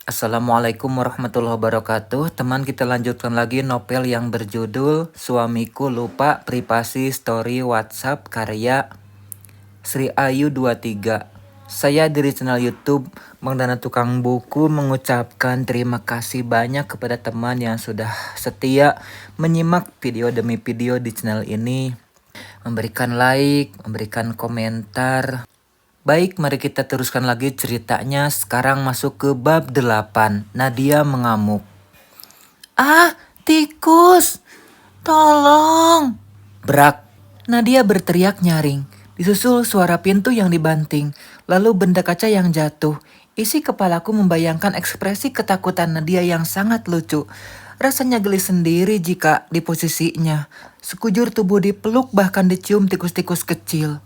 Assalamualaikum warahmatullahi wabarakatuh. Teman, kita lanjutkan lagi novel yang berjudul Suamiku Lupa Privasi Story WhatsApp karya Sri Ayu 23. Saya dari channel YouTube Mang Dana Tukang Buku mengucapkan terima kasih banyak kepada teman yang sudah setia menyimak video demi video di channel ini, memberikan like, memberikan komentar. Baik, mari kita teruskan lagi ceritanya. Sekarang masuk ke bab 8. Nadia mengamuk. Ah, tikus! Tolong! Brak! Nadia berteriak nyaring. Disusul suara pintu yang dibanting. Lalu benda kaca yang jatuh. Isi kepalaku membayangkan ekspresi ketakutan Nadia yang sangat lucu. Rasanya geli sendiri jika di posisinya. Sekujur tubuh dipeluk bahkan dicium tikus-tikus kecil.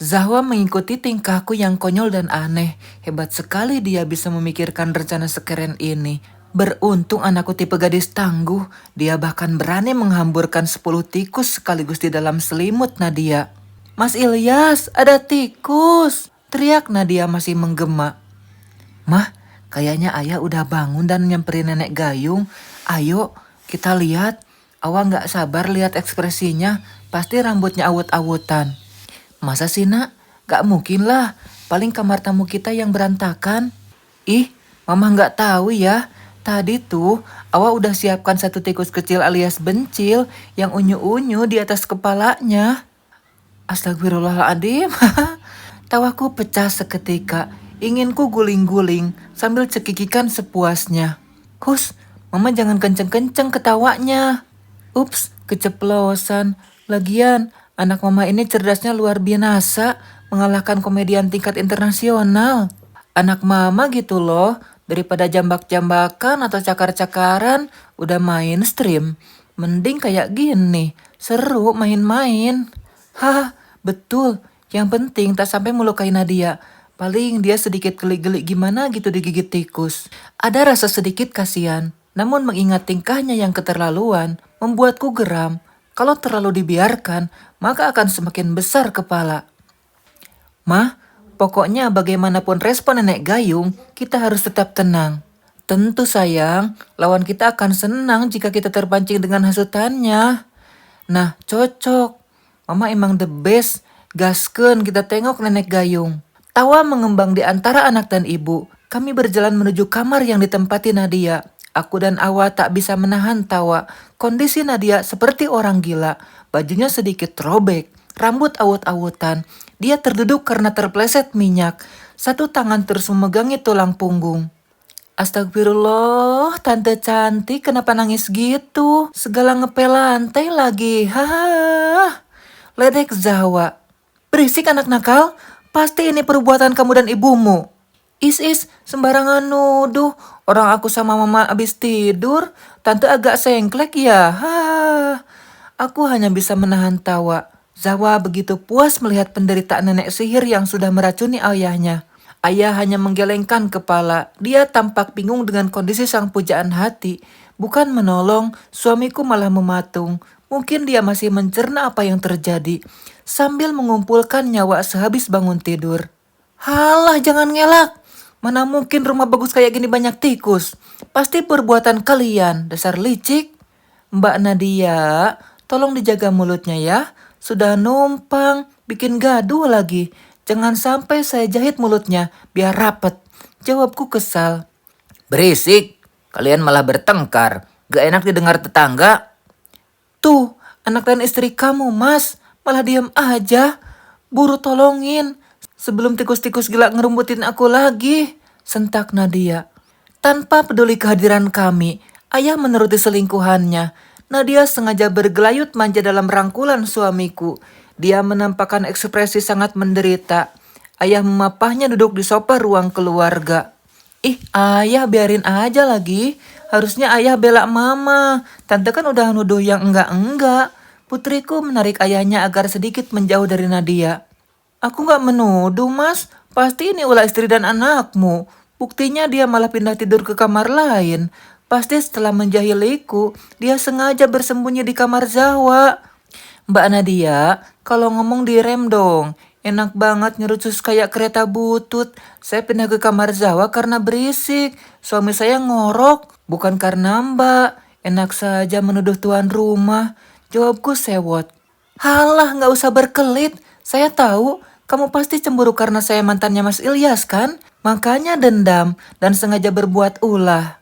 Zahwa mengikuti tingkahku yang konyol dan aneh. Hebat sekali dia bisa memikirkan rencana sekeren ini. Beruntung anakku tipe gadis tangguh. Dia bahkan berani menghamburkan 10 tikus sekaligus di dalam selimut Nadia. Mas Ilyas, ada tikus! Teriak Nadia masih menggema. Mah, kayaknya ayah udah bangun dan nyamperin nenek Gayung. Ayo, kita lihat. Awak gak sabar lihat ekspresinya. Pasti rambutnya awut-awutan. Masa sih nak? Gak mungkin lah. Paling kamar tamu kita yang berantakan. Ih, mama gak tahu ya. Tadi tuh awak udah siapkan satu tikus kecil alias bencil yang unyu-unyu di atas kepalanya. Astagfirullahaladzim. Tawaku pecah seketika. Inginku guling-guling sambil cekikikan sepuasnya. Hus, mama jangan kenceng-kenceng ketawanya. Ups, keceplosan. Lagian, anak mama ini cerdasnya luar biasa, mengalahkan komedian tingkat internasional. Anak mama gitu loh, daripada jambak-jambakan atau cakar-cakaran, udah mainstream. Mending kayak gini, seru main-main. Hah, betul. Yang penting tak sampai melukai Nadia. Paling dia sedikit geli-geli gimana gitu digigit tikus. Ada rasa sedikit kasihan, namun mengingat tingkahnya yang keterlaluan, membuatku geram. Kalau terlalu dibiarkan, maka akan semakin besar kepala. Mah, pokoknya bagaimanapun respon nenek Gayung, kita harus tetap tenang. Tentu sayang, lawan kita akan senang jika kita terpancing dengan hasutannya. Nah, cocok. Mama emang the best. Gaskeun kita tengok nenek Gayung. Tawa mengembang di antara anak dan ibu. Kami berjalan menuju kamar yang ditempati Nadia. Aku dan Awa tak bisa menahan tawa. Kondisi Nadia seperti orang gila. Bajunya sedikit robek, rambut awut-awutan. Dia terduduk karena terpleset minyak. Satu tangan terus memegangi tulang punggung. Astagfirullah, tante cantik kenapa nangis gitu? Segala ngepel lantai lagi. Haha. Ledek Zahwa. Berisik anak nakal. Pasti ini perbuatan kamu dan ibumu. Is, sembarangan nuduh. Orang aku sama mama abis tidur. Tante agak sengklek ya. Aku hanya bisa menahan tawa. Zahwa begitu puas melihat penderitaan nenek sihir yang sudah meracuni ayahnya. Ayah hanya menggelengkan kepala. Dia tampak bingung dengan kondisi sang pujaan hati. Bukan menolong, suamiku malah mematung. Mungkin dia masih mencerna apa yang terjadi. Sambil mengumpulkan nyawa sehabis bangun tidur. Halah, jangan ngelak. Mana mungkin rumah bagus kayak gini banyak tikus. Pasti perbuatan kalian, dasar licik. Mbak Nadia, tolong dijaga mulutnya ya. Sudah numpang, bikin gaduh lagi. Jangan sampai saya jahit mulutnya, biar rapet. Jawabku kesal. Berisik, kalian malah bertengkar. Gak enak didengar tetangga. Tuh, anak dan istri kamu, Mas. Malah diam aja. Buru tolongin. Sebelum tikus-tikus gila ngerumbutin aku lagi. Sentak Nadia. Tanpa peduli kehadiran kami, ayah menuruti selingkuhannya. Nadia sengaja bergelayut manja dalam rangkulan suamiku. Dia menampakkan ekspresi sangat menderita. Ayah memapahnya duduk di sofa ruang keluarga. Ih, ayah biarin aja lagi. Harusnya ayah bela mama. Tante kan udah nuduh yang enggak-enggak. Putriku menarik ayahnya agar sedikit menjauh dari Nadia. Aku gak menuduh, Mas. Pasti ini ulah istri dan anakmu. Buktinya dia malah pindah tidur ke kamar lain. Pasti setelah menjahiliku, dia sengaja bersembunyi di kamar Zahwa. Mbak Nadia, kalau ngomong direm dong. Enak banget nyerucus kayak kereta butut. Saya pindah ke kamar Zahwa karena berisik. Suami saya ngorok, bukan karena Mbak. Enak saja menuduh tuan rumah. Jawabku sewot. Halah, nggak usah berkelit. Saya tahu kamu pasti cemburu karena saya mantannya Mas Ilyas kan? Makanya dendam dan sengaja berbuat ulah.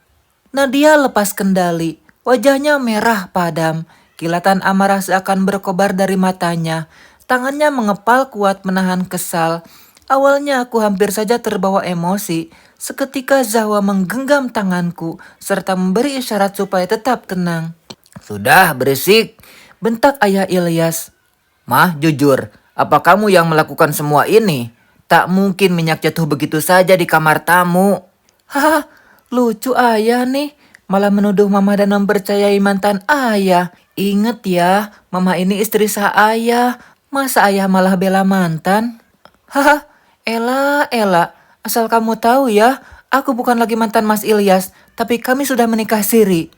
Nadia lepas kendali. Wajahnya merah padam. Kilatan amarah seakan berkobar dari matanya. Tangannya mengepal kuat menahan kesal. Awalnya aku hampir saja terbawa emosi. Seketika Zahwa menggenggam tanganku serta memberi isyarat supaya tetap tenang. Sudah berisik, bentak ayah Ilyas. Mah, jujur, apa kamu yang melakukan semua ini? Tak mungkin minyak jatuh begitu saja di kamar tamu. Haha, lucu ayah nih. Malah menuduh mama dan mempercayai mantan ayah. Ingat ya, mama ini istri sah ayah. Masa ayah malah bela mantan? Haha, Ella. Asal kamu tahu ya, aku bukan lagi mantan Mas Ilyas, tapi kami sudah menikah siri.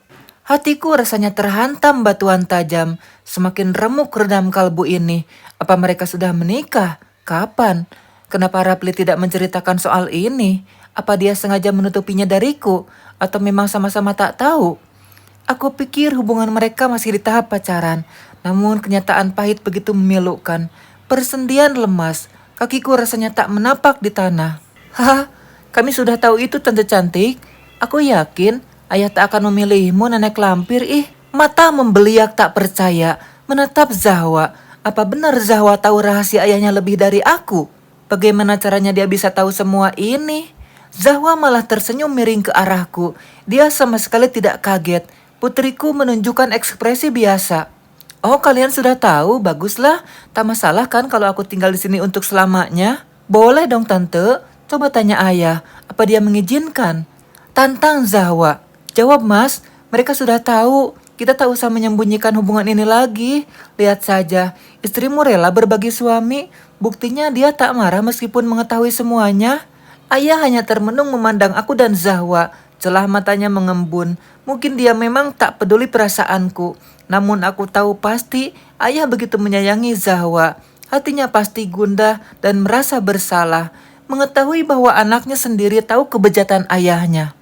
Hatiku rasanya terhantam batuan tajam. Semakin remuk redam kalbu ini. Apa mereka sudah menikah? Kapan? Kenapa Rapli tidak menceritakan soal ini? Apa dia sengaja menutupinya dariku? Atau memang sama-sama tak tahu? Aku pikir hubungan mereka masih di tahap pacaran. Namun kenyataan pahit begitu memilukan. Persendian lemas. Kakiku rasanya tak menapak di tanah. Haha, kami sudah tahu itu tante cantik. Aku yakin ayah tak akan memilihmu nenek lampir ih. Mata membeliak tak percaya. Menatap Zahwa. Apa benar Zahwa tahu rahasia ayahnya lebih dari aku? Bagaimana caranya dia bisa tahu semua ini? Zahwa malah tersenyum miring ke arahku. Dia sama sekali tidak kaget. Putriku menunjukkan ekspresi biasa. Oh, kalian sudah tahu, baguslah. Tak masalah kan kalau aku tinggal di sini untuk selamanya? Boleh dong tante, coba tanya ayah, apa dia mengizinkan? Tantang Zahwa. Jawab mas, mereka sudah tahu. Kita tak usah menyembunyikan hubungan ini lagi. Lihat saja, istrimu rela berbagi suami. Buktinya dia tak marah meskipun mengetahui semuanya. Ayah hanya termenung memandang aku dan Zahwa. Celah matanya mengembun. Mungkin dia memang tak peduli perasaanku. Namun aku tahu pasti ayah begitu menyayangi Zahwa. Hatinya pasti gundah dan merasa bersalah. Mengetahui bahwa anaknya sendiri tahu kebejatan ayahnya.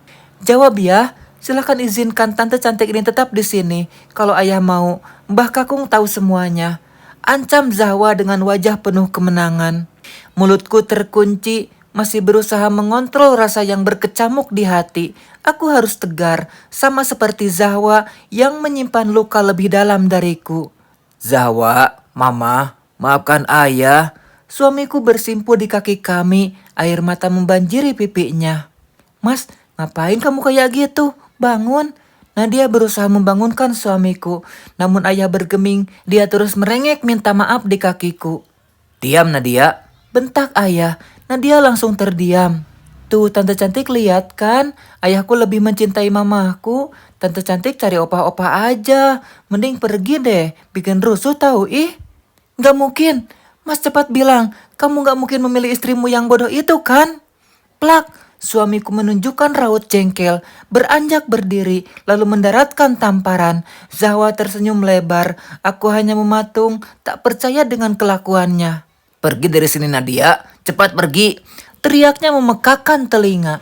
Jawab ya, silakan izinkan tante cantik ini tetap di sini. Kalau ayah mau, Mbah Kakung tahu semuanya. Ancam Zahwa dengan wajah penuh kemenangan. Mulutku terkunci, masih berusaha mengontrol rasa yang berkecamuk di hati. Aku harus tegar, sama seperti Zahwa yang menyimpan luka lebih dalam dariku. Zahwa, mama, maafkan ayah. Suamiku bersimpuh di kaki kami, air mata membanjiri pipinya. Mas, ngapain kamu kayak gitu? Bangun. Nadia berusaha membangunkan suamiku, namun ayah bergeming, dia terus merengek minta maaf di kakiku. Diam Nadia, bentak ayah. Nadia langsung terdiam. Tuh tante cantik lihat kan, ayahku lebih mencintai mamaku. Tante cantik cari opah-opah aja, mending pergi deh, bikin rusuh tahu ih. Gak mungkin, mas cepat bilang, kamu gak mungkin memilih istrimu yang bodoh itu kan? Plak, suamiku menunjukkan raut jengkel, beranjak berdiri, lalu mendaratkan tamparan. Zahwa tersenyum lebar, aku hanya mematung, tak percaya dengan kelakuannya. Pergi dari sini Nadia, cepat pergi. Teriaknya memekakkan telinga.